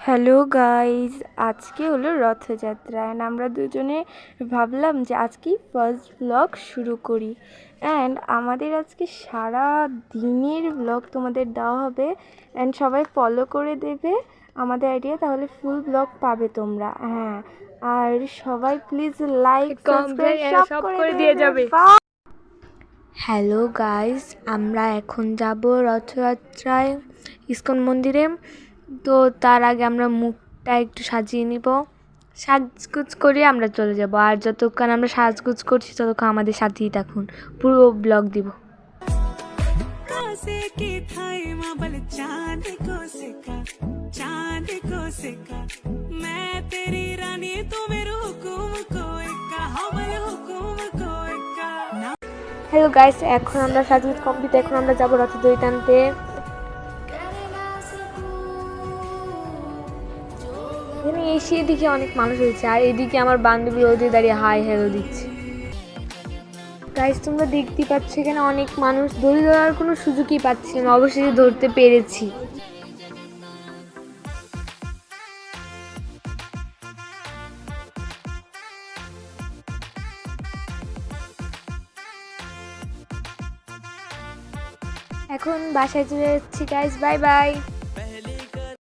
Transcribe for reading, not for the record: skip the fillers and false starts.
Hello guys, আজকে হলো Rathyatra and আমরা দুজনে ভাবলাম যে আজকেই ফার্স্ট ব্লগ শুরু করি। অ্যান্ড আমাদের আজকে সারা দিনের ব্লগ তোমাদের দেওয়া হবে অ্যান্ড সবাই ফলো করে দেবে আমাদের আইডিয়া, তাহলে ফুল ব্লগ পাবে তোমরা। হ্যাঁ, আর সবাই প্লিজ লাইক সাবস্ক্রাইব সব করে দিয়ে যাবে। হ্যালো গাইজ, আমরা এখন যাব রথযাত্রায় ইস্কন মন্দিরে। তো তার আগে আমরা মুখটা একটু সাজিয়ে নিব, সাজগুজ করে আমরা চলে যাব। আর যতক্ষণ আমরা সাজগুজ করছি ততক্ষণ আমাদের সাথেই থাকুন, পুরো ব্লগ দিব। হ্যালো গাইস, এখন আমরা সাজগুজ কমপ্লিট, এখন আমরা যাবো রথ দই টানতে। এখানে এসে দিকে অনেক মানুষ হয়েছে, আর এদিকে আমার বান্ধবী রোদে দাঁড়িয়ে হাই হ্যালো দিচ্ছে। গাইস, তোমরা দেখতেই পাচ্ছ এখানে অনেক মানুষ, দড়ি ধরার কোনো সুযোগই পাচ্ছে না, অবশেষে ধরতে পেরেছি। এখন বাসায় চলে যাচ্ছি গাইস, বাই বাই।